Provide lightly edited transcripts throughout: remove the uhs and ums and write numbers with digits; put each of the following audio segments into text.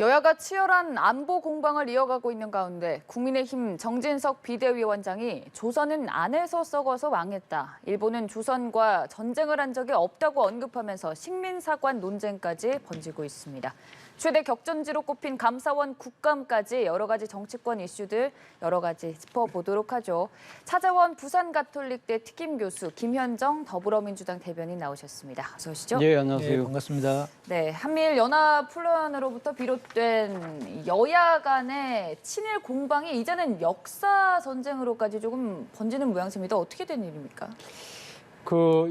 여야가 치열한 안보 공방을 이어가고 있는 가운데 국민의힘 정진석 비대위원장이 조선은 안에서 썩어서 망했다. 일본은 조선과 전쟁을 한 적이 없다고 언급하면서 식민사관 논쟁까지 번지고 있습니다. 최대 격전지로 꼽힌 감사원 국감까지 여러 가지 정치권 이슈들 여러 가지 짚어보도록 하죠. 차재원 부산가톨릭대 특임교수 김현정 더불어민주당 대변인 나오셨습니다. 어서 오시죠. 네, 안녕하세요. 네, 반갑습니다. 네, 한미일 연합훈련으로부터 비롯된 여야 간의 친일 공방이 이제는 역사 전쟁으로까지 조금 번지는 모양새입니다. 어떻게 된 일입니까?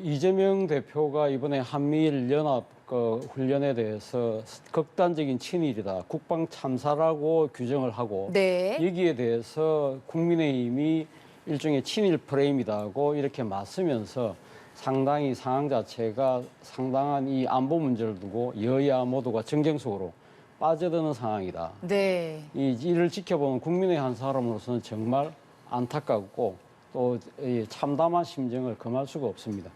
이재명 대표가 이번에 한미일 연합 훈련에 대해서 극단적인 친일이다, 국방 참사라고 규정을 하고 네. 여기에 대해서 국민의힘이 일종의 친일 프레임이다고 이렇게 맞서면서 상당히 상황 자체가 상당한 이 안보 문제를 두고 여야 모두가 정쟁 속으로 빠져드는 상황이다. 네. 이 일을 지켜보는 국민의 한 사람으로서는 정말 안타깝고 또 참담한 심정을 금할 수가 없습니다.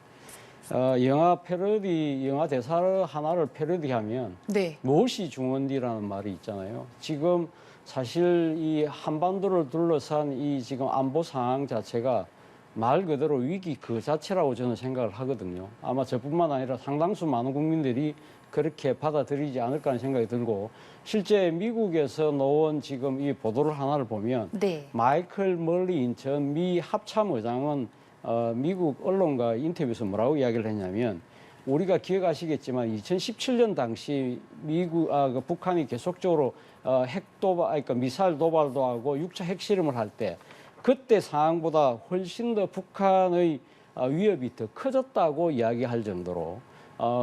영화 대사 하나를 패러디하면 네. 무엇이 중헌디라는 말이 있잖아요. 지금 사실 이 한반도를 둘러싼 이 지금 안보 상황 자체가 말 그대로 위기 그 자체라고 저는 생각을 하거든요. 아마 저뿐만 아니라 상당수 많은 국민들이 그렇게 받아들이지 않을까 하는 생각이 들고, 실제 미국에서 나온 지금 이 보도를 하나를 보면 네. 마이클 멀린 전 미 합참의장은 미국 언론과 인터뷰에서 뭐라고 이야기를 했냐면, 우리가 기억하시겠지만 2017년 당시 북한이 계속적으로 그러니까 미사일 도발도 하고 6차 핵실험을 할 때 그때 상황보다 훨씬 더 북한의 위협이 더 커졌다고 이야기할 정도로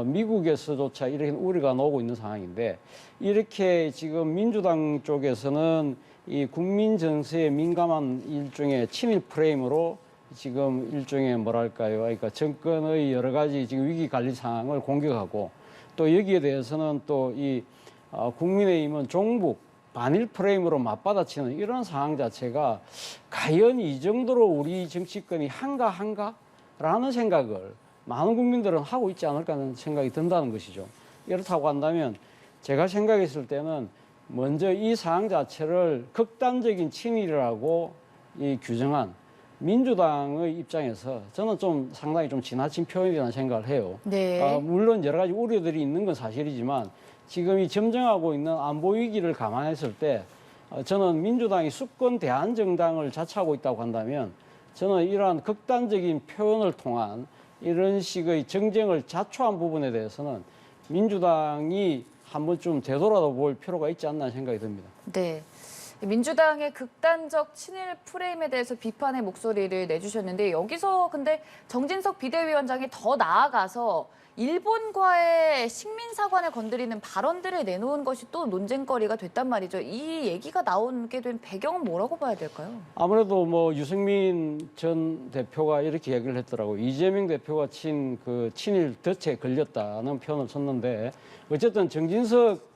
미국에서조차 이렇게 우려가 나오고 있는 상황인데, 이렇게 지금 민주당 쪽에서는 이 국민 정세에 민감한 일종의 친일 프레임으로 지금 일종의 뭐랄까요, 그러니까 정권의 여러 가지 지금 위기 관리 상황을 공격하고, 또 여기에 대해서는 또 이 국민의힘은 종북 반일 프레임으로 맞받아치는 이런 상황 자체가 과연 이 정도로 우리 정치권이 한가라는 생각을 많은 국민들은 하고 있지 않을까 하는 생각이 든다는 것이죠. 이렇다고 한다면 제가 생각했을 때는 먼저 이 상황 자체를 극단적인 친일이라고 규정한 민주당의 입장에서 저는 좀 상당히 좀 지나친 표현이라는 생각을 해요. 네. 물론 여러 가지 우려들이 있는 건 사실이지만 지금 이 점정하고 있는 안보 위기를 감안했을 때 저는 민주당이 수권 대안정당을 자처하고 있다고 한다면 저는 이러한 극단적인 표현을 통한 이런 식의 정쟁을 자초한 부분에 대해서는 민주당이 한번 좀 되돌아볼 필요가 있지 않나 생각이 듭니다. 네. 민주당의 극단적 친일 프레임에 대해서 비판의 목소리를 내주셨는데, 여기서 근데 정진석 비대위원장이 더 나아가서 일본과의 식민사관을 건드리는 발언들을 내놓은 것이 또 논쟁거리가 됐단 말이죠. 이 얘기가 나오게 된 배경은 뭐라고 봐야 될까요? 아무래도 유승민 전 대표가 이렇게 얘기를 했더라고요. 이재명 대표가 친일 덫에 걸렸다는 표현을 썼는데, 어쨌든 정진석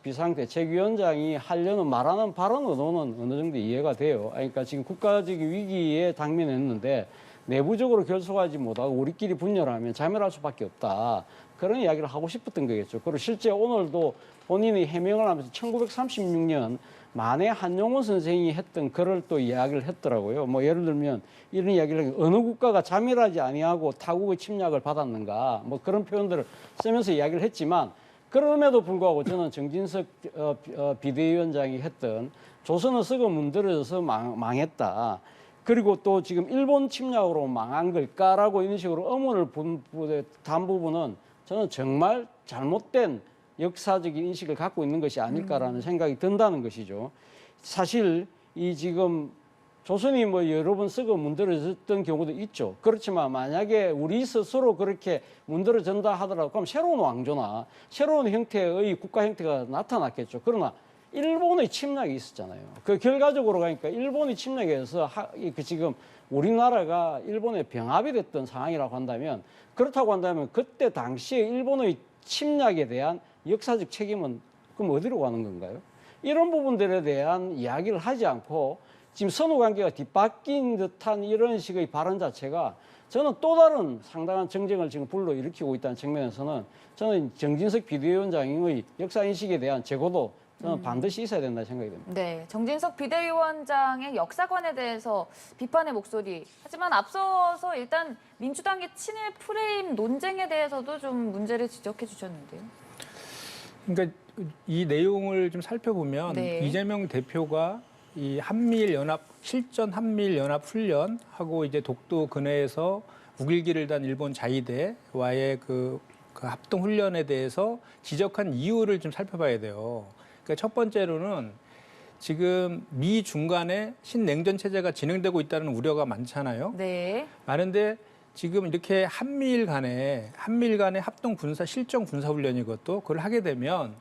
비상대책위원장이 말하는 발언 의도는 어느 정도 이해가 돼요. 그러니까 지금 국가적인 위기에 당면했는데 내부적으로 결속하지 못하고 우리끼리 분열하면 자멸할 수밖에 없다, 그런 이야기를 하고 싶었던 거겠죠. 그리고 실제 오늘도 본인이 해명을 하면서 1936년 만해 한용운 선생이 했던 글을 또 이야기를 했더라고요. 예를 들면 이런 이야기를 어느 국가가 자멸하지 아니하고 타국의 침략을 받았는가, 그런 표현들을 쓰면서 이야기를 했지만, 그럼에도 불구하고 저는 정진석 비대위원장이 했던 조선은 썩어 문드러져서 망했다, 그리고 또 지금 일본 침략으로 망한 걸까라고 이런 식으로 의문을 단 부분은 저는 정말 잘못된 역사적인 인식을 갖고 있는 것이 아닐까라는 생각이 든다는 것이죠. 사실 이 지금 조선이 여러 번 썩어 문드러졌던 경우도 있죠. 그렇지만 만약에 우리 스스로 그렇게 문드러진다 하더라도 그럼 새로운 왕조나 새로운 형태의 국가 형태가 나타났겠죠. 그러나 일본의 침략이 있었잖아요. 그 결과적으로 가니까 일본이 침략해서 지금 우리나라가 일본에 병합이 됐던 상황이라고 한다면, 그렇다고 한다면 그때 당시에 일본의 침략에 대한 역사적 책임은 그럼 어디로 가는 건가요? 이런 부분들에 대한 이야기를 하지 않고 지금 선후 관계가 뒤바뀐 듯한 이런 식의 발언 자체가 저는 또 다른 상당한 정쟁을 지금 불러일으키고 있다는 측면에서는 저는 정진석 비대위원장의 역사인식에 대한 재고도 저는 반드시 있어야 된다 생각이 듭니다. 네, 정진석 비대위원장의 역사관에 대해서 비판의 목소리. 하지만 앞서서 일단 민주당의 친일 프레임 논쟁에 대해서도 좀 문제를 지적해 주셨는데요. 그러니까 이 내용을 좀 살펴보면 네. 이재명 대표가 이 실전 한미일 연합 훈련하고 이제 독도 근해에서 우길기를 단 일본 자위대와의 그 합동 훈련에 대해서 지적한 이유를 좀 살펴봐야 돼요. 그러니까 첫 번째로는 지금 미 중간에 신냉전 체제가 진행되고 있다는 우려가 많잖아요. 네. 많은데 지금 이렇게 한미일 간에 합동 군사 실전 군사 훈련이 것도 그걸 하게 되면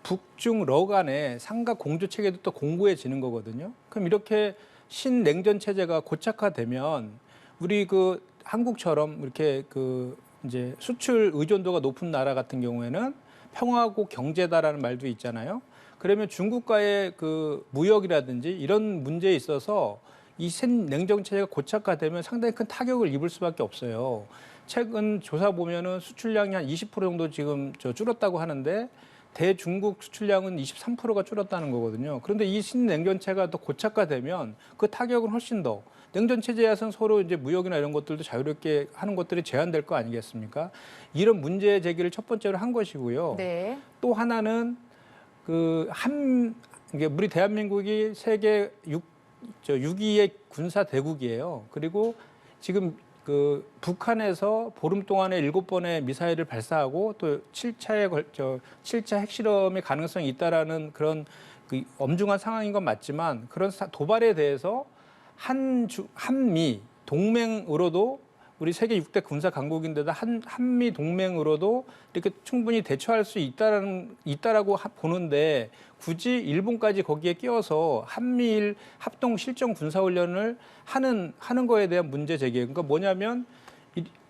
북중 러 간의 삼각 공조 체계도 또 공고해지는 거거든요. 그럼 이렇게 신냉전 체제가 고착화되면 우리 그 한국처럼 이렇게 그 이제 수출 의존도가 높은 나라 같은 경우에는 평화고 경제다라는 말도 있잖아요. 그러면 중국과의 그 무역이라든지 이런 문제에 있어서 이 신냉전 체제가 고착화되면 상당히 큰 타격을 입을 수밖에 없어요. 최근 조사 보면은 수출량이 한 20% 정도 지금 줄었다고 하는데 대중국 수출량은 23%가 줄었다는 거거든요. 그런데 이 신냉전체가 더 고착화되면 그 타격은 훨씬 더 냉전 체제에서는 서로 이제 무역이나 이런 것들도 자유롭게 하는 것들이 제한될 거 아니겠습니까? 이런 문제 제기를 첫 번째로 한 것이고요. 네. 또 하나는 이게 우리 대한민국이 세계 6위의 군사 대국이에요. 그리고 지금 그 북한에서 보름 동안에 7번의 미사일을 발사하고 또 7차 핵실험의 가능성이 있다라는 그런 그 엄중한 상황인 건 맞지만 그런 도발에 대해서 한미 동맹으로도 우리 세계 6대 군사 강국인데다 한미 동맹으로도 이렇게 충분히 대처할 수 있다라고 보는데 굳이 일본까지 거기에 끼워서 한미일 합동 실전 군사 훈련을 하는 거에 대한 문제 제기. 그러니까 뭐냐면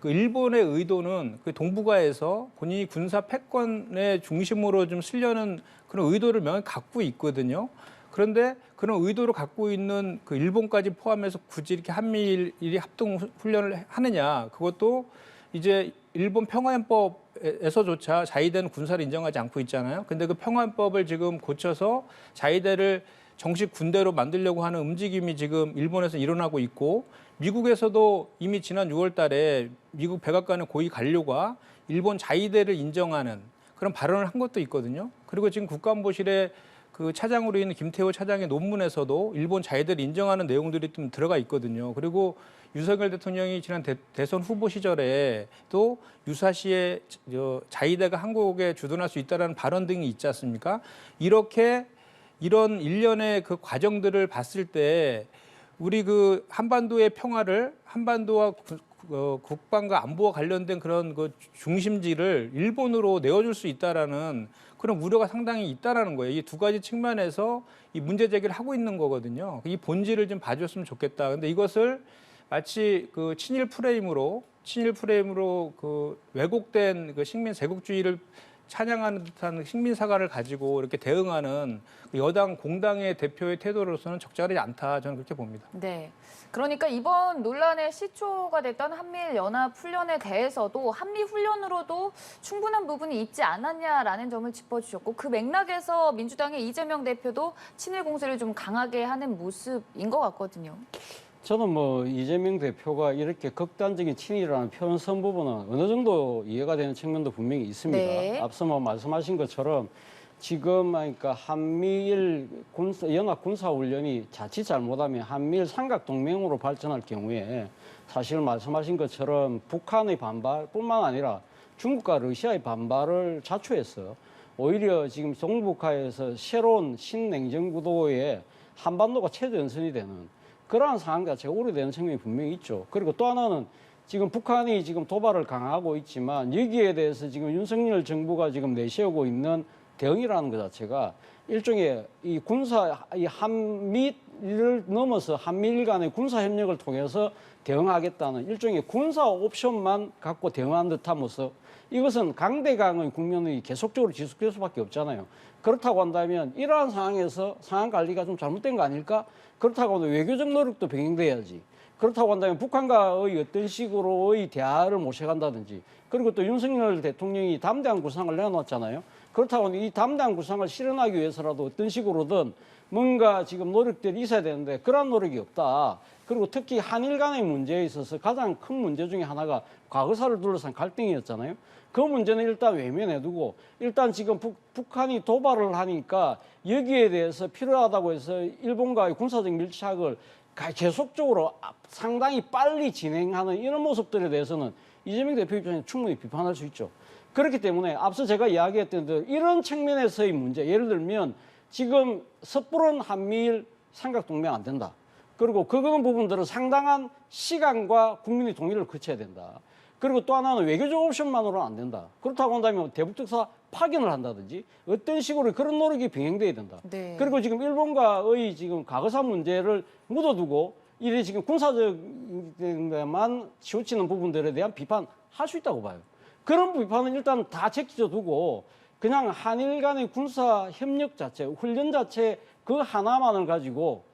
그 일본의 의도는 그 동북아에서 본인이 군사 패권의 중심으로 좀 쓰려는 그런 의도를 명확히 갖고 있거든요. 그런데 그런 의도를 갖고 있는 그 일본까지 포함해서 굳이 이렇게 한미일이 합동 훈련을 하느냐. 그것도 이제 일본 평화헌법에서조차 자위대는 군사를 인정하지 않고 있잖아요. 근데 그 평화헌법을 지금 고쳐서 자위대를 정식 군대로 만들려고 하는 움직임이 지금 일본에서 일어나고 있고 미국에서도 이미 지난 6월 달에 미국 백악관의 고위 관료가 일본 자위대를 인정하는 그런 발언을 한 것도 있거든요. 그리고 지금 국가안보실에 그 차장으로 있는 김태호 차장의 논문에서도 일본 자위대를 인정하는 내용들이 좀 들어가 있거든요. 그리고 윤석열 대통령이 지난 대선 후보 시절에 또 유사시에 자위대가 한국에 주둔할 수 있다는 발언 등이 있지 않습니까? 이런 일련의 그 과정들을 봤을 때 우리 그 한반도의 평화를 한반도와 국방과 안보와 관련된 그런 그 중심지를 일본으로 내어줄 수 있다라는 그런 우려가 상당히 있다라는 거예요. 이 두 가지 측면에서 이 문제 제기를 하고 있는 거거든요. 이 본질을 좀 봐줬으면 좋겠다. 근데 이것을 마치 그 친일 프레임으로 그 왜곡된 그 식민 제국주의를 찬양하는 듯한 식민 사과를 가지고 이렇게 대응하는 여당 공당의 대표의 태도로서는 적절하지 않다. 저는 그렇게 봅니다. 네. 그러니까 이번 논란의 시초가 됐던 한미일 연합 훈련에 대해서도 한미 훈련으로도 충분한 부분이 있지 않았냐라는 점을 짚어주셨고 그 맥락에서 민주당의 이재명 대표도 친일 공세를 좀 강하게 하는 모습인 것 같거든요. 저는 뭐 이재명 대표가 이렇게 극단적인 친일이라는 표현 쓴 부분은 어느 정도 이해가 되는 측면도 분명히 있습니다. 네. 앞서 뭐 말씀하신 것처럼 지금 그러니까 한미일 연합 군사훈련이 자칫 잘못하면 한미일 삼각동맹으로 발전할 경우에 사실 말씀하신 것처럼 북한의 반발뿐만 아니라 중국과 러시아의 반발을 자초해서 오히려 지금 동북아에서 새로운 신냉전 구도에 한반도가 최전선이 되는 그러한 상황 자체가 우려되는 측면이 분명히 있죠. 그리고 또 하나는 지금 북한이 지금 도발을 강화하고 있지만 여기에 대해서 지금 윤석열 정부가 지금 내세우고 있는 대응이라는 것 자체가 일종의 이 한미를 넘어서 한미일 간의 군사 협력을 통해서 대응하겠다는 일종의 군사 옵션만 갖고 대응한 듯한 모습. 이것은 강대강의 국면이 계속적으로 지속될 수밖에 없잖아요. 그렇다고 한다면 이러한 상황에서 상황 관리가 좀 잘못된 거 아닐까? 그렇다고 하면 외교적 노력도 병행돼야지. 그렇다고 한다면 북한과의 어떤 식으로의 대화를 모셔간다든지 그리고 또 윤석열 대통령이 담대한 구상을 내놓았잖아요. 그렇다고 이 담대한 구상을 실현하기 위해서라도 어떤 식으로든 뭔가 지금 노력들이 있어야 되는데 그런 노력이 없다. 그리고 특히 한일 간의 문제에 있어서 가장 큰 문제 중에 하나가 과거사를 둘러싼 갈등이었잖아요. 그 문제는 일단 외면해두고 일단 지금 북한이 도발을 하니까 여기에 대해서 필요하다고 해서 일본과의 군사적 밀착을 계속적으로 상당히 빨리 진행하는 이런 모습들에 대해서는 이재명 대표 입장에 충분히 비판할 수 있죠. 그렇기 때문에 앞서 제가 이야기했던 대로 이런 측면에서의 문제, 예를 들면 지금 섣부른 한미일 삼각동맹 안 된다. 그리고 그런 부분들은 상당한 시간과 국민의 동의를 거쳐야 된다. 그리고 또 하나는 외교적 옵션만으로는 안 된다. 그렇다고 한다면 대북특사 파견을 한다든지 어떤 식으로 그런 노력이 병행돼야 된다. 네. 그리고 지금 일본과의 지금 과거사 문제를 묻어두고 이래 지금 군사적인 데만 치우치는 부분들에 대한 비판할 수 있다고 봐요. 그런 비판은 일단 다 제끼져 두고 그냥 한일 간의 군사 협력 자체, 훈련 자체 그 하나만을 가지고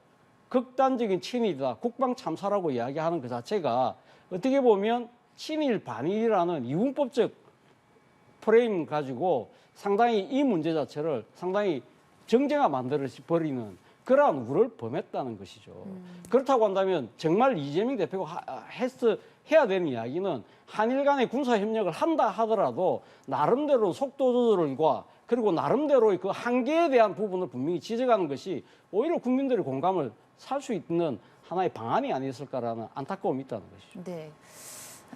극단적인 친일이다, 국방 참사라고 이야기하는 그 자체가 어떻게 보면 친일 반일이라는 이분법적 프레임 가지고 상당히 이 문제 자체를 상당히 정쟁화 만들어 버리는 그러한 우를 범했다는 것이죠. 그렇다고 한다면 정말 이재명 대표가 해야 되는 이야기는 한일 간의 군사 협력을 한다 하더라도 나름대로 속도 조절과 그리고 나름대로의 그 한계에 대한 부분을 분명히 지적하는 것이 오히려 국민들의 공감을 살 수 있는 하나의 방안이 아니었을까라는 안타까움이 있다는 것이죠. 네.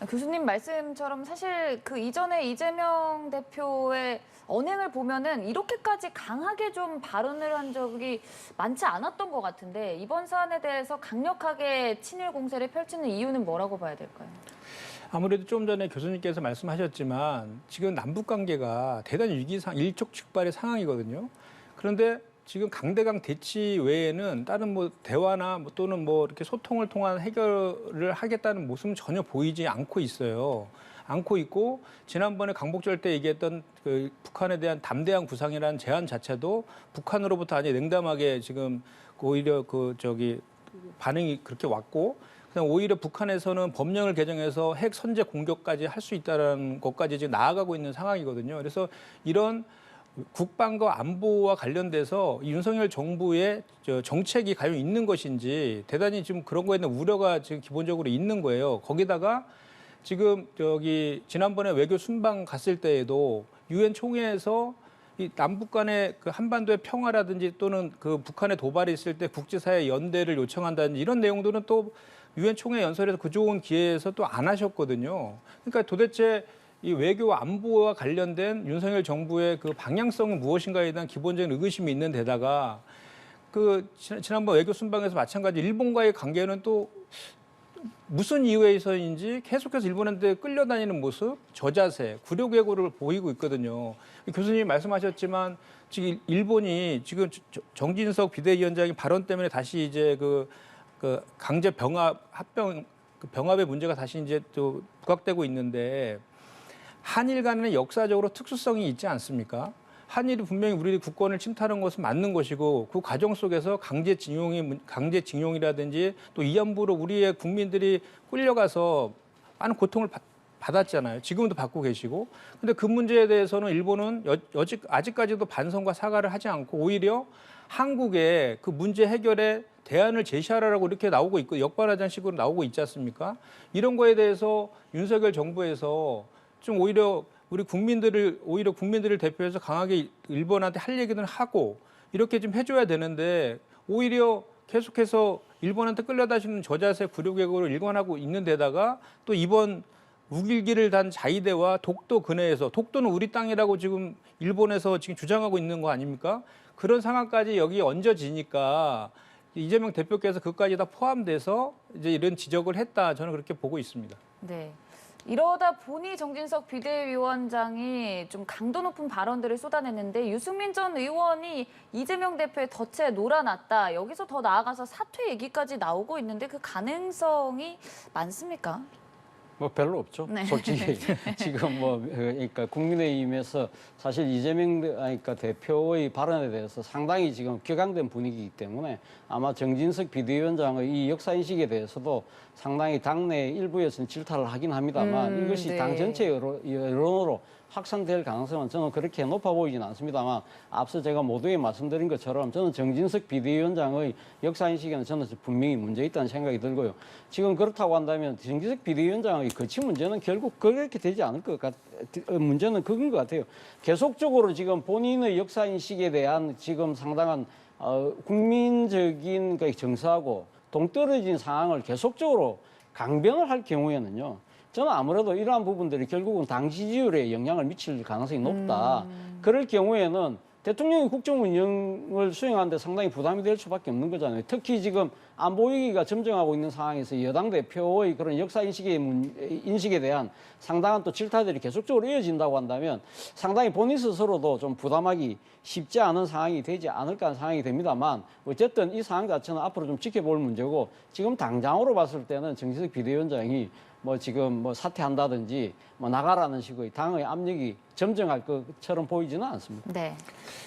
교수님 말씀처럼 사실 그 이전에 이재명 대표의 언행을 보면은 이렇게까지 강하게 좀 발언을 한 적이 많지 않았던 것 같은데 이번 사안에 대해서 강력하게 친일 공세를 펼치는 이유는 뭐라고 봐야 될까요? 아무래도 좀 전에 교수님께서 말씀하셨지만 지금 남북 관계가 대단히 위기상 일촉즉발의 상황이거든요. 그런데 지금 강대강 대치 외에는 다른 뭐 대화나 또는 뭐 이렇게 소통을 통한 해결을 하겠다는 모습은 전혀 보이지 않고 있어요. 않고 있고 지난번에 강복절 때 얘기했던 그 북한에 대한 담대한 구상이라는 제안 자체도 북한으로부터 아주 냉담하게 지금 오히려 반응이 그렇게 왔고 그냥 오히려 북한에서는 법령을 개정해서 핵 선제 공격까지 할 수 있다는 것까지 지금 나아가고 있는 상황이거든요. 그래서 이런 국방과 안보와 관련돼서 윤석열 정부의 정책이 과연 있는 것인지 대단히 지금 그런 거에 대한 우려가 지금 기본적으로 있는 거예요. 거기다가 지금 지난번에 외교 순방 갔을 때에도 유엔 총회에서 이 남북 간의 그 한반도의 평화라든지 또는 그 북한의 도발이 있을 때 국제사회 연대를 요청한다든지 이런 내용들은 또 유엔 총회 연설에서 그 좋은 기회에서 또 안 하셨거든요. 그러니까 도대체 이 외교 안보와 관련된 윤석열 정부의 그 방향성은 무엇인가에 대한 기본적인 의구심이 있는 데다가 그 지난번 외교 순방에서 마찬가지 일본과의 관계는 또 무슨 이유에서인지 계속해서 일본한테 끌려다니는 모습, 저자세, 굴욕외고를 보이고 있거든요. 교수님이 말씀하셨지만 지금 일본이 지금 정진석 비대위원장의 발언 때문에 다시 이제 그 강제 병합의 문제가 다시 이제 또 부각되고 있는데 한일 간에는 역사적으로 특수성이 있지 않습니까? 한일이 분명히 우리 국권을 침탈한 것은 맞는 것이고 그 과정 속에서 강제징용이라든지 또 위안부로 우리의 국민들이 끌려가서 많은 고통을 받았잖아요. 지금도 받고 계시고. 근데 그 문제에 대해서는 일본은 아직까지도 반성과 사과를 하지 않고 오히려 한국에 그 문제 해결에 대안을 제시하라고 이렇게 나오고 있고 역발하자는 식으로 나오고 있지 않습니까? 이런 거에 대해서 윤석열 정부에서 좀 오히려 국민들을 대표해서 강하게 일본한테 할 얘기는 하고 이렇게 좀 해줘야 되는데 오히려 계속해서 일본한테 끌려다니는 저자세 굴욕외고를 일관하고 있는 데다가 또 이번 우길기를 단 자위대와 독도 근해에서 독도는 우리 땅이라고 지금 일본에서 지금 주장하고 있는 거 아닙니까? 그런 상황까지 여기 얹어지니까 이재명 대표께서 그까지 다 포함돼서 이제 이런 지적을 했다 저는 그렇게 보고 있습니다. 네. 이러다 보니 정진석 비대위원장이 좀 강도 높은 발언들을 쏟아냈는데 유승민 전 의원이 이재명 대표의 덫에 놀아놨다. 여기서 더 나아가서 사퇴 얘기까지 나오고 있는데 그 가능성이 많습니까? 뭐 별로 없죠. 네. 솔직히 지금 그러니까 국민의힘에서 사실 이재명 대표의 발언에 대해서 상당히 지금 격앙된 분위기이기 때문에 아마 정진석 비대위원장의 이 역사 인식에 대해서도 상당히 당내 일부에서는 질타를 하긴 합니다만 이것이 네. 당 전체의 여론으로 확산될 가능성은 저는 그렇게 높아 보이지는 않습니다만 앞서 제가 모두에 말씀드린 것처럼 저는 정진석 비대위원장의 역사인식에는 저는 분명히 문제 있다는 생각이 들고요. 지금 그렇다고 한다면 정진석 비대위원장의 거치 문제는 결국 그렇게 되지 않을 것 문제는 그건 것 같아요. 계속적으로 지금 본인의 역사인식에 대한 지금 상당한 국민적인 정서하고 동떨어진 상황을 계속적으로 강변을 할 경우에는요. 저는 아무래도 이러한 부분들이 결국은 당 지지율에 영향을 미칠 가능성이 높다. 그럴 경우에는 대통령이 국정 운영을 수행하는데 상당히 부담이 될 수밖에 없는 거잖아요. 특히 지금 안보 위기가 점정하고 있는 상황에서 여당 대표의 그런 역사 인식에 대한 상당한 또 질타들이 계속적으로 이어진다고 한다면 상당히 본인 스스로도 좀 부담하기 쉽지 않은 상황이 되지 않을까 하는 상황이 됩니다만 어쨌든 이 상황 자체는 앞으로 좀 지켜볼 문제고 지금 당장으로 봤을 때는 정진석 비대위원장이 지금 사퇴한다든지 나가라는 식의 당의 압력이 점정할 것처럼 보이지는 않습니다. 네.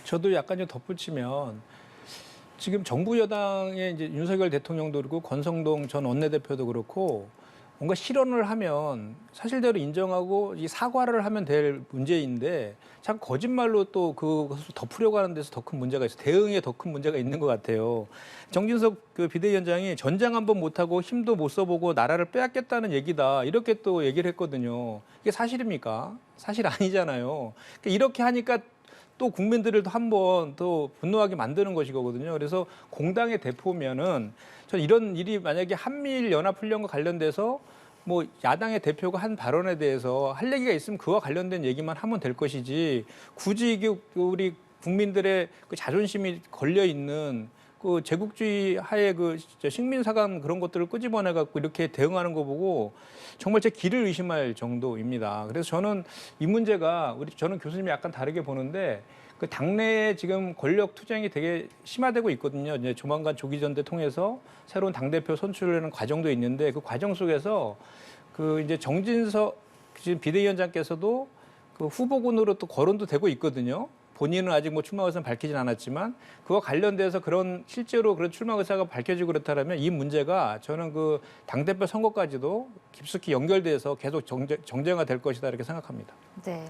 저도 약간 좀 덧붙이면 지금 정부 여당의 이제 윤석열 대통령도 그렇고 권성동 전 원내대표도 그렇고 뭔가 실언을 하면 사실대로 인정하고 이 사과를 하면 될 문제인데 자꾸 거짓말로 또 그것을 덮으려고 하는 데서 더 큰 문제가 있어요. 대응에 더 큰 문제가 있는 것 같아요. 정진석 그 비대위원장이 전쟁 한번 못하고 힘도 못 써보고 나라를 빼앗겠다는 얘기다. 이렇게 또 얘기를 했거든요. 이게 사실입니까? 사실 아니잖아요. 그러니까 이렇게 하니까 또 국민들을 한번 또 분노하게 만드는 것이거든요. 그래서 공당의 대표면은 전 이런 일이 만약에 한미일 연합훈련과 관련돼서 뭐 야당의 대표가 한 발언에 대해서 할 얘기가 있으면 그와 관련된 얘기만 하면 될 것이지 굳이 이게 우리 국민들의 그 자존심이 걸려 있는 그 제국주의 하에 그 식민사관 그런 것들을 끄집어내 갖고 이렇게 대응하는 거 보고 정말 제 기를 의심할 정도입니다. 그래서 저는 이 문제가 저는 교수님이 약간 다르게 보는데 그 당내에 지금 권력 투쟁이 되게 심화되고 있거든요. 이제 조만간 조기 전대 통해서 새로운 당대표 선출하는 과정도 있는데 그 과정 속에서 그 이제 정진석 지금 비대위원장께서도 그 후보군으로 또 거론도 되고 있거든요. 본인은 아직 뭐 출마 의사는 밝히진 않았지만 그와 관련돼서 실제로 그런 출마 의사가 밝혀지고 그렇다면 이 문제가 저는 그 당대표 선거까지도 깊숙이 연결돼서 계속 정쟁화될 것이다 이렇게 생각합니다. 네,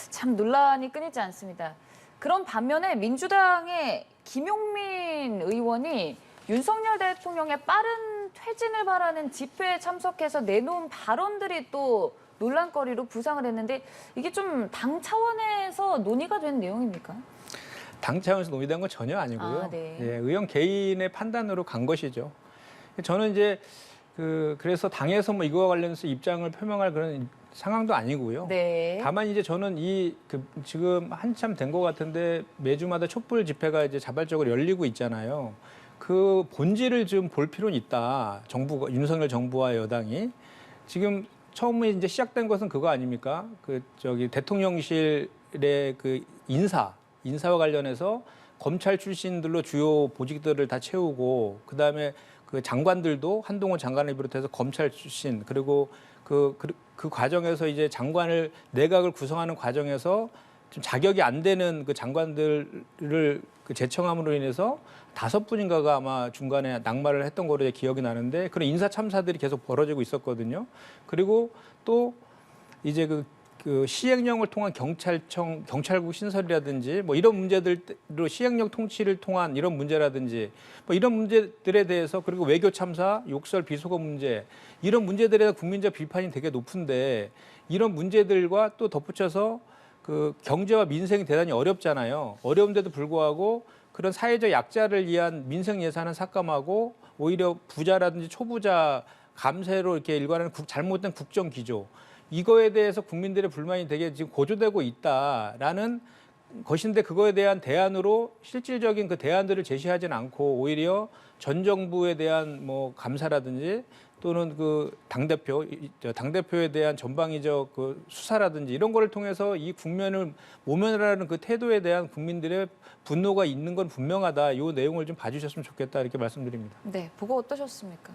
참 논란이 끊이지 않습니다. 그런 반면에 민주당의 김용민 의원이 윤석열 대통령의 빠른 퇴진을 바라는 집회에 참석해서 내놓은 발언들이 또 논란거리로 부상을 했는데 이게 좀 당 차원에서 논의가 된 내용입니까? 당 차원에서 논의된 건 전혀 아니고요. 네. 예, 의원 개인의 판단으로 간 것이죠. 저는 이제 그래서 당에서 뭐 이거와 관련해서 입장을 표명할 그런 상황도 아니고요. 네. 다만 이제 저는 지금 한참 된 것 같은데 매주마다 촛불 집회가 이제 자발적으로 열리고 있잖아요. 그 본질을 좀 볼 필요는 있다. 윤석열 정부와 여당이 지금 처음에 이제 시작된 것은 그거 아닙니까? 대통령실의 그 인사와 관련해서 검찰 출신들로 주요 보직들을 다 채우고 그다음에 그 장관들도 한동훈 장관을 비롯해서 검찰 출신 그리고 그 과정에서 이제 내각을 구성하는 과정에서 좀 자격이 안 되는 그 장관들을 그 제청함으로 인해서 5분인가가 아마 중간에 낙마를 했던 거로 기억이 나는데 그런 인사 참사들이 계속 벌어지고 있었거든요. 그리고 또 이제 그 시행령을 통한 경찰국 신설이라든지 뭐 이런 문제들로 시행령 통치를 통한 이런 문제라든지 뭐 이런 문제들에 대해서 그리고 외교 참사, 욕설, 비속어 문제 이런 문제들에 대해서 국민적 비판이 되게 높은데 이런 문제들과 또 덧붙여서 그 경제와 민생이 대단히 어렵잖아요. 어려운데도 불구하고 그런 사회적 약자를 위한 민생 예산은 삭감하고 오히려 부자라든지 초부자 감세로 이렇게 일관하는 잘못된 국정 기조 이거에 대해서 국민들의 불만이 되게 지금 고조되고 있다라는 것인데 그거에 대한 대안으로 실질적인 그 대안들을 제시하지는 않고 오히려 전 정부에 대한 뭐 감사라든지 또는 그 당대표에 대한 전방위적 그 수사라든지 이런 거를 통해서 이 국면을 모면하라는 그 태도에 대한 국민들의 분노가 있는 건 분명하다. 이 내용을 좀 봐주셨으면 좋겠다 이렇게 말씀드립니다. 네, 보고 어떠셨습니까?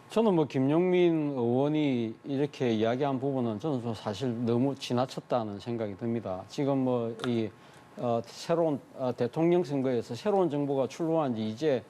저는 뭐 김용민 의원이 이렇게 이야기한 부분은 저는 좀 사실 너무 지나쳤다는 생각이 듭니다. 지금 뭐 새로운 대통령 선거에서 새로운 정부가 출범한 지 이제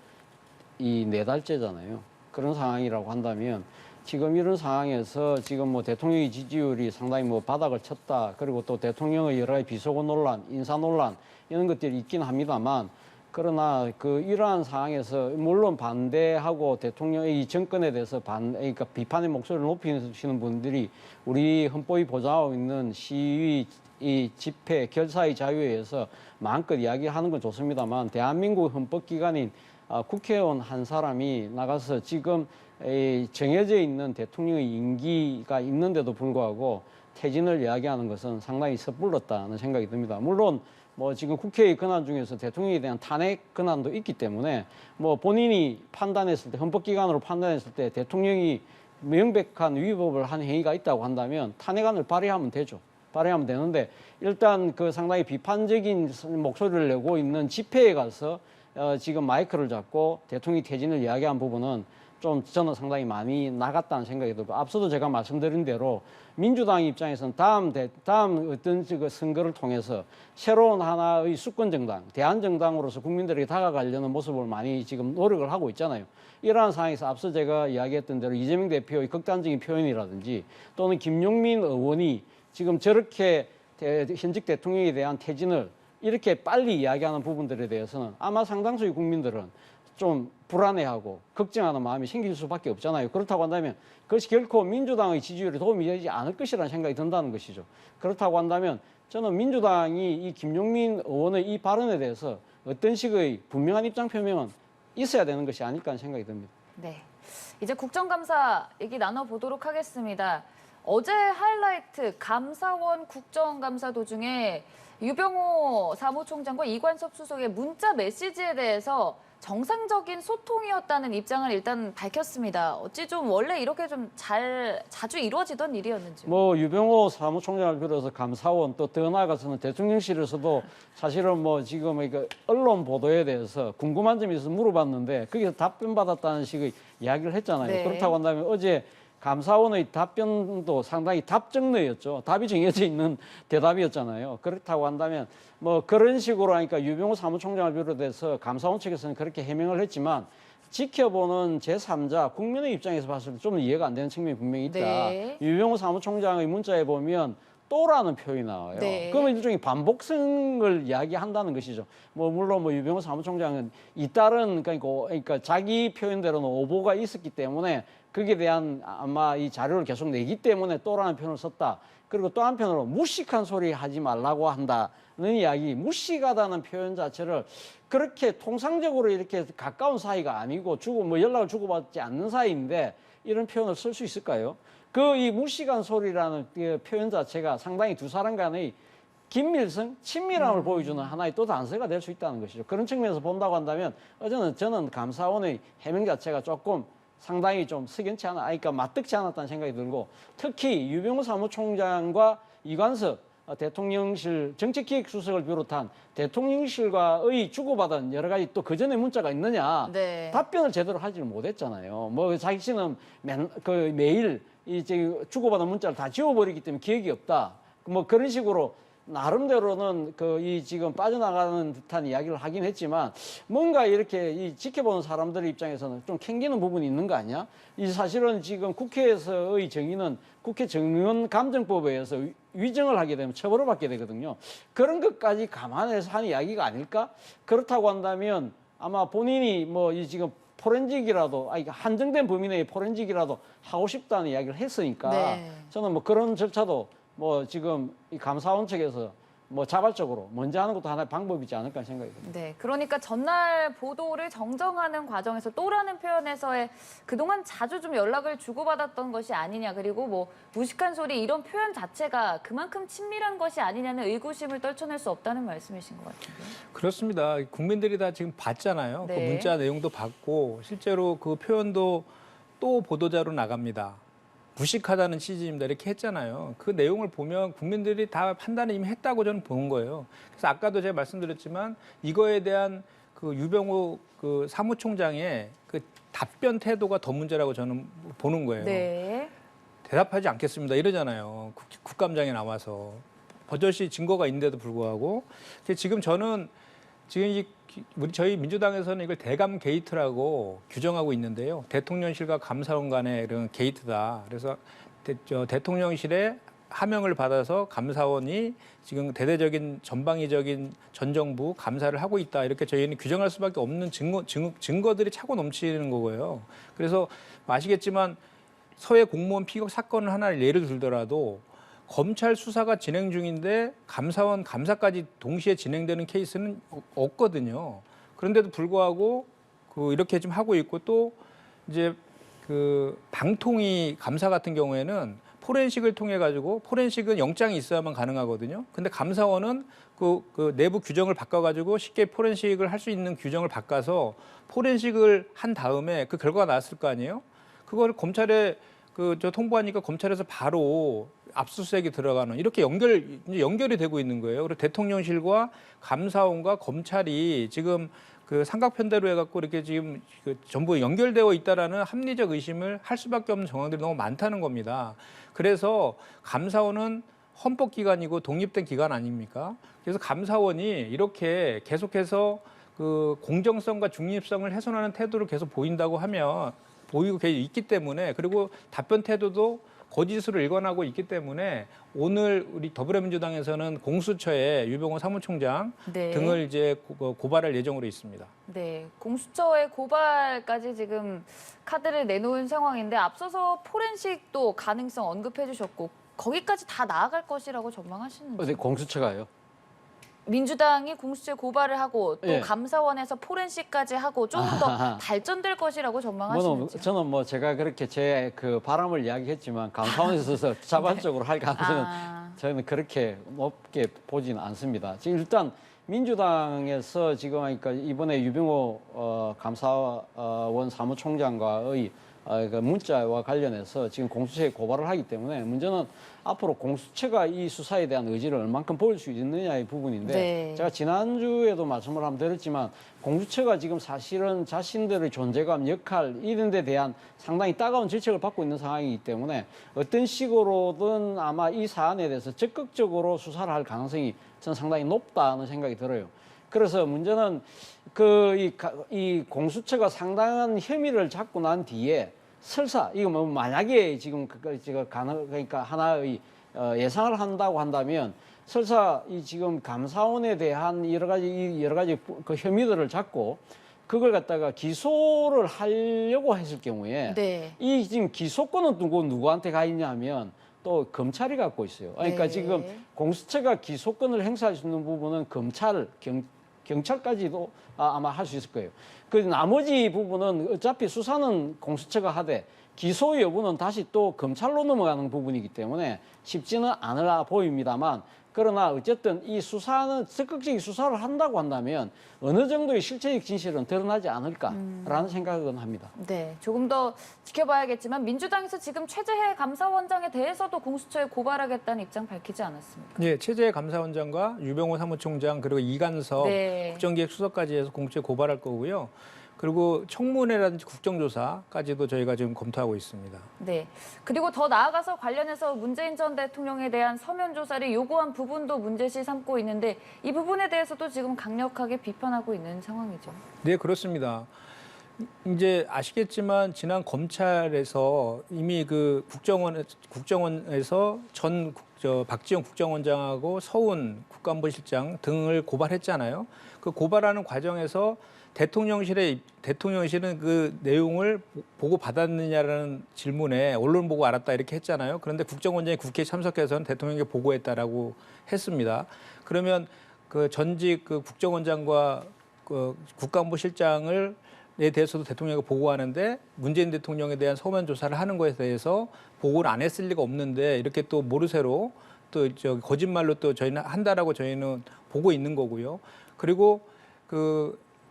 이 4달째잖아요. 그런 상황이라고 한다면 지금 이런 상황에서 지금 뭐 대통령의 지지율이 상당히 뭐 바닥을 쳤다. 그리고 또 대통령의 여러 가지 비속어 논란, 인사 논란 이런 것들이 있긴 합니다만 그러나 그 이러한 상황에서 물론 반대하고 대통령의 이 정권에 대해서 그러니까 비판의 목소리를 높이시는 분들이 우리 헌법이 보장하고 있는 시위, 이 집회, 결사의 자유에 의해서 마음껏 이야기하는 건 좋습니다만 대한민국 헌법기관인 국회의원 한 사람이 나가서 지금 정해져 있는 대통령의 임기가 있는데도 불구하고 퇴진을 이야기하는 것은 상당히 섣불렀다는 생각이 듭니다. 물론 뭐 지금 국회의 권한 중에서 대통령에 대한 탄핵 권한도 있기 때문에 뭐 본인이 판단했을 때 헌법기관으로 판단했을 때 대통령이 명백한 위법을 한 행위가 있다고 한다면 탄핵안을 발의하면 되죠. 발의하면 되는데 일단 그 상당히 비판적인 목소리를 내고 있는 집회에 가서 지금 마이크를 잡고 대통령이 퇴진을 이야기한 부분은 좀 저는 상당히 많이 나갔다는 생각이 들고 앞서도 제가 말씀드린 대로 민주당 입장에서는 다음 어떤 그 선거를 통해서 새로운 하나의 수권 정당, 대한정당으로서 국민들에게 다가가려는 모습을 많이 지금 노력을 하고 있잖아요. 이러한 상황에서 앞서 제가 이야기했던 대로 이재명 대표의 극단적인 표현이라든지 또는 김용민 의원이 지금 저렇게 현직 대통령에 대한 퇴진을 이렇게 빨리 이야기하는 부분들에 대해서는 아마 상당수의 국민들은 좀 불안해하고 걱정하는 마음이 생길 수밖에 없잖아요. 그렇다고 한다면 그것이 결코 민주당의 지지율에 도움이 되지 않을 것이라는 생각이 든다는 것이죠. 그렇다고 한다면 저는 민주당이 이 김용민 의원의 이 발언에 대해서 어떤 식의 분명한 입장 표명은 있어야 되는 것이 아닐까 하는 생각이 듭니다. 네, 이제 국정감사 얘기 나눠보도록 하겠습니다. 어제 하이라이트 감사원 국정감사 도중에 유병호 사무총장과 이관섭 수석의 문자 메시지에 대해서 정상적인 소통이었다는 입장을 일단 밝혔습니다. 어찌 좀 원래 이렇게 좀 자주 이루어지던 일이었는지. 뭐 유병호 사무총장을 비롯해서 감사원 또 더 나아가서는 대통령실에서도 사실은 뭐 지금 이거 언론 보도에 대해서 궁금한 점이 있어서 물어봤는데 거기서 답변 받았다는 식의 이야기를 했잖아요. 네. 그렇다고 한다면 어제 감사원의 답변도 상당히 답정너였죠. 답이 정해져 있는 대답이었잖아요. 그렇다고 한다면 뭐 그런 식으로 하니까 유병호 사무총장을 비롯해서 감사원 측에서는 그렇게 해명을 했지만 지켜보는 제3자 국민의 입장에서 봤을 때 좀 이해가 안 되는 측면이 분명히 있다. 네. 유병호 사무총장의 문자에 보면 또라는 표현이 나와요. 네. 그러면 일종의 반복성을 이야기한다는 것이죠. 뭐 물론 뭐 유병호 사무총장은 잇따른 그러니까 자기 표현대로는 오보가 있었기 때문에 거기에 대한 아마 이 자료를 계속 내기 때문에 또라는 표현을 썼다. 그리고 또 한편으로 무식한 소리 하지 말라고 한다는 이야기, 무식하다는 표현 자체를 그렇게 통상적으로 이렇게 가까운 사이가 아니고 뭐 연락을 주고받지 않는 사이인데 이런 표현을 쓸 수 있을까요? 그 이 무식한 소리라는 그 표현 자체가 상당히 두 사람 간의 긴밀성, 친밀함을 보여주는 하나의 또 단서가 될 수 있다는 것이죠. 그런 측면에서 본다고 한다면 어제는 저는 감사원의 해명 자체가 조금 상당히 좀 석연치 않아, 그러니까 맞득치 않았다는 생각이 들고 특히 유병호 사무총장과 이관섭 대통령실 정책기획수석을 비롯한 대통령실과의 주고받은 여러 가지 또 그전에 문자가 있느냐 네. 답변을 제대로 하지를 못했잖아요. 뭐 자신은 매일 이 주고받은 문자를 다 지워버리기 때문에 기억이 없다. 뭐 그런 식으로 나름대로는 이 지금 빠져나가는 듯한 이야기를 하긴 했지만 뭔가 이렇게 이 지켜보는 사람들의 입장에서는 좀 캥기는 부분이 있는 거 아니야? 이 사실은 지금 국회에서의 정의는 국회 정의감정법에 의해서 위정을 하게 되면 처벌을 받게 되거든요. 그런 것까지 감안해서 한 이야기가 아닐까? 그렇다고 한다면 아마 본인이 뭐 이 지금 포렌직이라도 한정된 범위 내의 포렌직이라도 하고 싶다는 이야기를 했으니까 네. 저는 뭐 그런 절차도 뭐 지금 이 감사원 측에서 뭐 자발적으로 먼저 하는 것도 하나의 방법이지 않을까 생각이 듭니다. 네, 그러니까 전날 보도를 정정하는 과정에서 또라는 표현에서의 그동안 자주 좀 연락을 주고받았던 것이 아니냐, 그리고 뭐 무식한 소리 이런 표현 자체가 그만큼 친밀한 것이 아니냐는 의구심을 떨쳐낼 수 없다는 말씀이신 것 같은데요. 그렇습니다. 국민들이 다 지금 봤잖아요. 네. 그 문자 내용도 봤고 실제로 그 표현도 또 보도자로 나갑니다. 무식하다는 취지입니다. 이렇게 했잖아요. 그 내용을 보면 국민들이 다 판단을 이미 했다고 저는 보는 거예요. 그래서 아까도 제가 말씀드렸지만 이거에 대한 그 유병호 그 사무총장의 그 답변 태도가 더 문제라고 저는 보는 거예요. 네. 대답하지 않겠습니다. 이러잖아요. 국감장에 나와서. 버젓이 증거가 있는데도 불구하고. 지금 저는 지금 저희 민주당에서는 이걸 대감 게이트라고 규정하고 있는데요. 대통령실과 감사원 간의 이런 게이트다. 그래서 대통령실에 하명을 받아서 감사원이 지금 대대적인 전방위적인 전 정부 감사를 하고 있다. 이렇게 저희는 규정할 수밖에 없는 증거들이 차고 넘치는 거고요. 그래서 아시겠지만 서해 공무원 피격 사건을 하나를 예를 들더라도 검찰 수사가 진행 중인데 감사원 감사까지 동시에 진행되는 케이스는 없거든요. 그런데도 불구하고 이렇게 좀 하고 있고 또 이제 방통위 감사 같은 경우에는 포렌식을 통해 가지고 포렌식은 영장이 있어야만 가능하거든요. 근데 감사원은 그 내부 규정을 바꿔 가지고 쉽게 포렌식을 할 수 있는 규정을 바꿔서 포렌식을 한 다음에 그 결과가 나왔을 거 아니에요? 그걸 검찰에 통보하니까 검찰에서 바로 압수수색이 들어가는 이렇게 연결이 되고 있는 거예요. 그리고 대통령실과 감사원과 검찰이 지금 삼각편대로 해갖고 이렇게 지금 전부 연결되어 있다라는 합리적 의심을 할 수밖에 없는 정황들이 너무 많다는 겁니다. 그래서 감사원은 헌법기관이고 독립된 기관 아닙니까? 그래서 감사원이 이렇게 계속해서 공정성과 중립성을 훼손하는 태도를 계속 보이고 있기 때문에 그리고 답변 태도도 거짓으로 일관하고 있기 때문에 오늘 우리 더불어민주당에서는 공수처에 유병호 사무총장 네. 등을 이제 고발할 예정으로 있습니다. 네, 공수처의 고발까지 지금 카드를 내놓은 상황인데 앞서서 포렌식도 가능성 언급해 주셨고 거기까지 다 나아갈 것이라고 전망하시는지. 어디 공수처가요? 민주당이 공수처에 고발을 하고 또 예. 감사원에서 포렌식까지 하고 조금 더 발전될 것이라고 전망하시는지. 저는 제가 그렇게 제 바람을 이야기했지만 감사원에서 자발적으로 할 가능성은 저는 그렇게 높게 보지는 않습니다. 지금 일단 민주당에서 지금 그러니까 이번에 유병호 감사원 사무총장과의 문자와 관련해서 지금 공수처에 고발을 하기 때문에 문제는 앞으로 공수처가 이 수사에 대한 의지를 얼만큼 보일 수 있느냐의 부분인데 네. 제가 지난주에도 말씀을 한번 드렸지만 공수처가 지금 사실은 자신들의 존재감, 역할 이런 데 대한 상당히 따가운 질책을 받고 있는 상황이기 때문에 어떤 식으로든 아마 이 사안에 대해서 적극적으로 수사를 할 가능성이 저는 상당히 높다는 생각이 들어요. 그래서 문제는 이 공수처가 상당한 혐의를 잡고 난 뒤에 설사 이거 뭐 만약에 지금 그러니까 하나의 예상을 한다고 한다면 설사 이 지금 감사원에 대한 여러 가지 그 혐의들을 잡고 그걸 갖다가 기소를 하려고 했을 경우에 네. 이 지금 기소권은 누구한테 가 있냐면 또 검찰이 갖고 있어요. 그러니까 네. 지금 공수처가 기소권을 행사할 수 있는 부분은 검찰, 경찰까지도 아마 할 수 있을 거예요. 그 나머지 부분은 어차피 수사는 공수처가 하되 기소 여부는 다시 또 검찰로 넘어가는 부분이기 때문에 쉽지는 않으라 보입니다만 그러나 어쨌든 이 수사는 적극적인 수사를 한다고 한다면 어느 정도의 실체적 진실은 드러나지 않을까라는 생각은 합니다. 네, 조금 더 지켜봐야겠지만 민주당에서 지금 최재해 감사원장에 대해서도 공수처에 고발하겠다는 입장 밝히지 않았습니까? 네, 최재해 감사원장과 유병호 사무총장 그리고 이간섭 네. 국정기획수석까지 해서 공수처에 고발할 거고요. 그리고 청문회라든지 국정조사까지도 저희가 지금 검토하고 있습니다. 네. 그리고 더 나아가서 관련해서 문재인 전 대통령에 대한 서면 조사를 요구한 부분도 문제시 삼고 있는데 이 부분에 대해서도 지금 강력하게 비판하고 있는 상황이죠. 네, 그렇습니다. 이제 아시겠지만 지난 검찰에서 이미 국정원에서 박지원 국정원장하고 서훈 국가안보실장 등을 고발했잖아요. 그 고발하는 과정에서 대통령실은 그 내용을 보고 받았느냐라는 질문에 언론 보고 알았다 이렇게 했잖아요. 그런데 국정원장이 국회에 참석해서는 대통령에게 보고했다라고 했습니다. 그러면 전직 국정원장과 국가안보실장에 대해서도 대통령에게 보고하는데 문재인 대통령에 대한 서면 조사를 하는 것에 대해서 보고를 안 했을 리가 없는데 이렇게 또 모르쇠로 또 거짓말로 또 저희는 한다라고 저희는 보고 있는 거고요. 그리고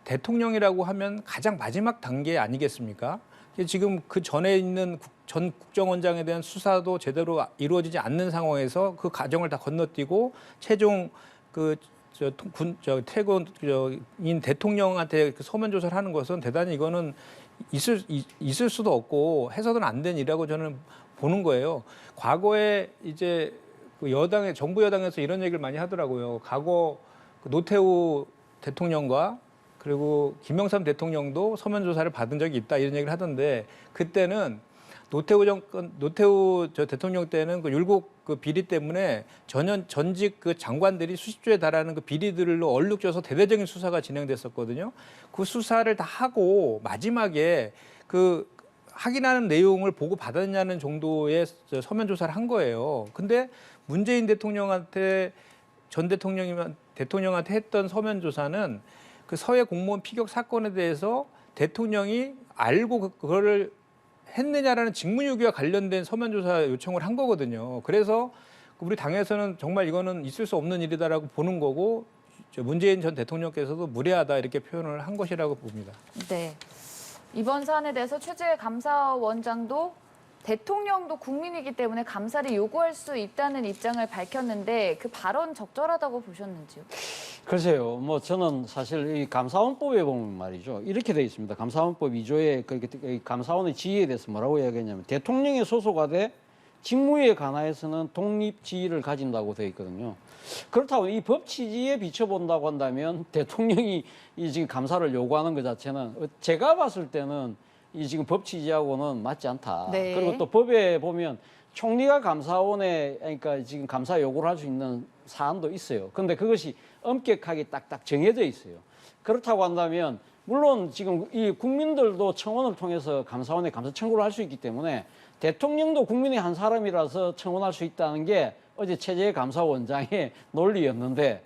대통령이라고 하면 가장 마지막 단계 아니겠습니까? 지금 그 전에 있는 전 국정원장에 대한 수사도 제대로 이루어지지 않는 상황에서 그 과정을 다 건너뛰고 최종 퇴고인 대통령한테 서면 조사를 하는 것은 대단히 이거는 있을 수도 없고 해서는 안 된 일이라고 저는 보는 거예요. 과거에 이제 정부 여당에서 이런 얘기를 많이 하더라고요. 과거 노태우 대통령과 그리고 김영삼 대통령도 서면 조사를 받은 적이 있다 이런 얘기를 하던데 그때는 노태우 저 대통령 때는 그 율곡 그 비리 때문에 전직 그 장관들이 수십조에 달하는 그 비리들로 얼룩져서 대대적인 수사가 진행됐었거든요. 그 수사를 다 하고 마지막에 그 확인하는 내용을 보고 받았냐는 정도의 서면 조사를 한 거예요. 근데 문재인 대통령한테 전 대통령한테 했던 서면 조사는 그 서해 공무원 피격 사건에 대해서 대통령이 알고 그거를 했느냐라는 직무유기와 관련된 서면 조사 요청을 한 거거든요. 그래서 우리 당에서는 정말 이거는 있을 수 없는 일이다라고 보는 거고 문재인 전 대통령께서도 무례하다 이렇게 표현을 한 것이라고 봅니다. 네. 이번 사안에 대해서 최재 감사원장도 대통령도 국민이기 때문에 감사를 요구할 수 있다는 입장을 밝혔는데 그 발언 적절하다고 보셨는지요? 글쎄요, 뭐 저는 사실 이 감사원법에 보면 말이죠. 이렇게 되어 있습니다. 감사원법 2조에 그 감사원의 지위에 대해서 뭐라고 이야기했냐면 대통령에 소속하되 직무에 관하여서는 독립 지위를 가진다고 되어 있거든요. 그렇다고 이 법 취지에 비춰본다고 한다면 대통령이 이 지금 감사를 요구하는 것 자체는 제가 봤을 때는 이 지금 법 취지하고는 맞지 않다. 네. 그리고 또 법에 보면 총리가 감사원에 그러니까 지금 감사 요구를 할 수 있는 사안도 있어요. 그런데 그것이 엄격하게 딱딱 정해져 있어요. 그렇다고 한다면 물론 지금 이 국민들도 청원을 통해서 감사원에 감사 청구를 할 수 있기 때문에 대통령도 국민의 한 사람이라서 청원할 수 있다는 게 어제 최재 감사원장의 논리였는데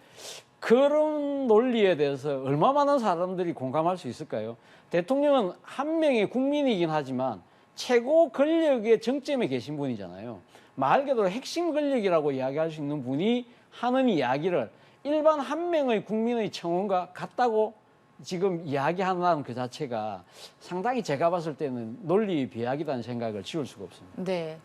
그런 논리에 대해서 얼마 많은 사람들이 공감할 수 있을까요? 대통령은 한 명의 국민이긴 하지만 최고 권력의 정점에 계신 분이잖아요. 말 그대로 핵심 권력이라고 이야기할 수 있는 분이 하는 이야기를 일반 한 명의 국민의 청원과 같다고 지금 이야기하는 그 자체가 상당히 제가 봤을 때는 논리 비약이라는 생각을 지울 수가 없습니다. 네.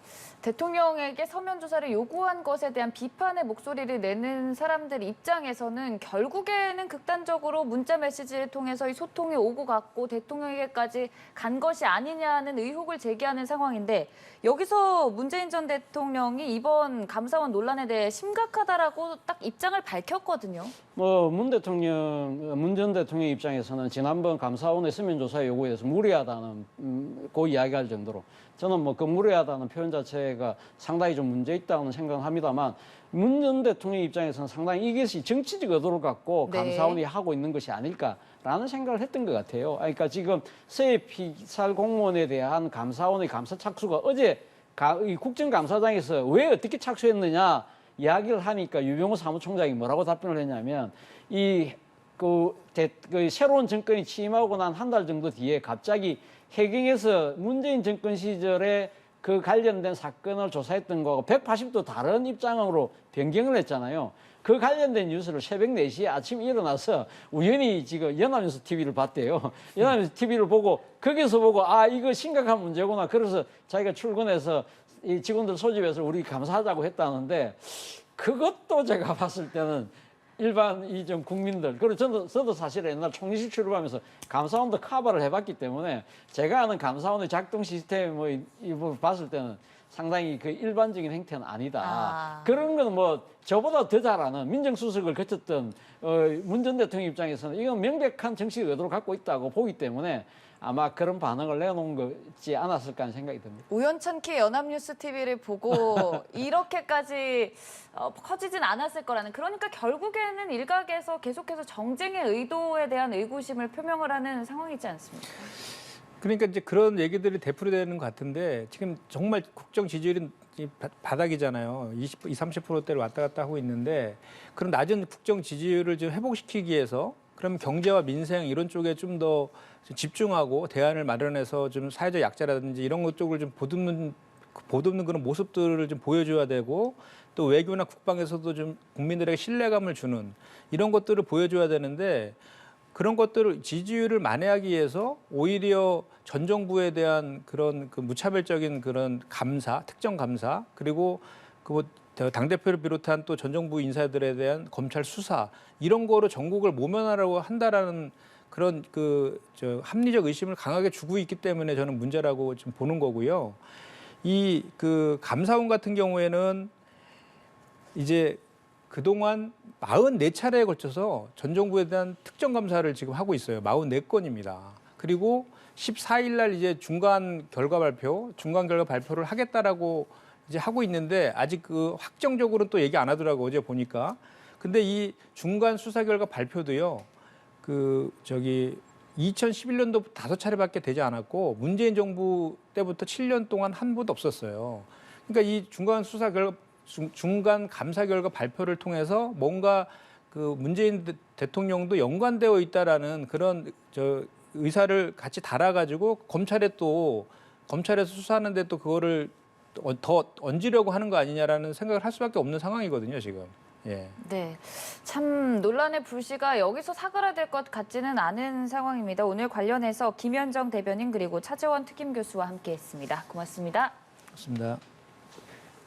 대통령에게 서면 조사를 요구한 것에 대한 비판의 목소리를 내는 사람들 입장에서는 결국에는 극단적으로 문자 메시지를 통해서 이 소통이 오고 갔고 대통령에게까지 간 것이 아니냐는 의혹을 제기하는 상황인데 여기서 문재인 전 대통령이 이번 감사원 논란에 대해 심각하다라고 딱 입장을 밝혔거든요. 뭐 문 전 대통령 입장에서는 지난번 감사원의 서면 조사 요구에 대해서 무리하다는 그 이야기할 정도로 저는 뭐 그 무례하다는 표현 자체가 상당히 좀 문제 있다는 생각을 합니다만 문 전 대통령 입장에서는 상당히 이것이 정치적 의도를 갖고 네. 감사원이 하고 있는 것이 아닐까라는 생각을 했던 것 같아요. 그러니까 지금 서해 피살 공무원에 대한 감사원의 감사 착수가 어제 이 국정감사장에서 왜 어떻게 착수했느냐 이야기를 하니까 유병호 사무총장이 뭐라고 답변을 했냐면 그 새로운 정권이 취임하고 난 한 달 정도 뒤에 갑자기 해경에서 문재인 정권 시절에 그 관련된 사건을 조사했던 거하고 180도 다른 입장으로 변경을 했잖아요. 그 관련된 뉴스를 새벽 4시에 아침에 일어나서 우연히 지금 연합뉴스 TV를 봤대요. 연합뉴스 TV를 보고 거기서 보고 아 이거 심각한 문제구나. 그래서 자기가 출근해서 이 직원들 소집해서 우리 감사하자고 했다는데 그것도 제가 봤을 때는 일반 좀 국민들 그리고 저도 사실 옛날 총리실 출입하면서 감사원도 커버를 해봤기 때문에 제가 아는 감사원의 작동 시스템 뭐 봤을 때는 상당히 그 일반적인 행태는 아니다. 그런 건 뭐 저보다 더 잘 아는 민정수석을 거쳤던 문 전 대통령 입장에서는 이건 명백한 정치적 의도를 갖고 있다고 보기 때문에 아마 그런 반응을 내놓은 거지 않았을까 하는 생각이 듭니다. 우연찮게 연합뉴스 TV를 보고 이렇게까지 커지진 않았을 거라는 그러니까 결국에는 일각에서 계속해서 정쟁의 의도에 대한 의구심을 표명을 하는 상황이지 않습니까? 그러니까 이제 그런 얘기들이 되풀이되는 것 같은데 지금 정말 국정 지지율이 바닥이잖아요. 20, 30%대를 왔다 갔다 하고 있는데 그런 낮은 국정 지지율을 좀 회복시키기 위해서 그럼 경제와 민생 이런 쪽에 좀 더 집중하고 대안을 마련해서 좀 사회적 약자라든지 이런 것 쪽을 좀 보듬는 그런 모습들을 좀 보여줘야 되고 또 외교나 국방에서도 좀 국민들에게 신뢰감을 주는 이런 것들을 보여줘야 되는데 그런 것들을 지지율을 만회하기 위해서 오히려 전 정부에 대한 그런 그 무차별적인 그런 감사, 특정 감사 그리고 그 당대표를 비롯한 또 전 정부 인사들에 대한 검찰 수사 이런 거로 전국을 모면하려고 한다라는 그런 합리적 의심을 강하게 주고 있기 때문에 저는 문제라고 좀 보는 거고요. 이 감사원 같은 경우에는 이제 그동안 44차례에 걸쳐서 전 정부에 대한 특정 감사를 지금 하고 있어요. 44건입니다. 그리고 14일 날 이제 중간 결과 발표를 하겠다라고 이제 하고 있는데 아직 그 확정적으로는 또 얘기 안 하더라고 어제 보니까. 근데 이 중간 수사 결과 발표도요. 2011년도부터 5차례밖에 되지 않았고 문재인 정부 때부터 7년 동안 한 번도 없었어요. 그러니까 이 중간 감사 결과 발표를 통해서 뭔가 그 문재인 대통령도 연관되어 있다라는 그런 의사를 같이 달아가지고 검찰에서 수사하는데 또 그거를 더 얹으려고 하는 거 아니냐라는 생각을 할 수밖에 없는 상황이거든요, 지금. 예. 네, 참 논란의 불씨가 여기서 사그라들 것 같지는 않은 상황입니다. 오늘 관련해서 김현정 대변인 그리고 차재원 특임 교수와 함께했습니다. 고맙습니다. 그렇습니다.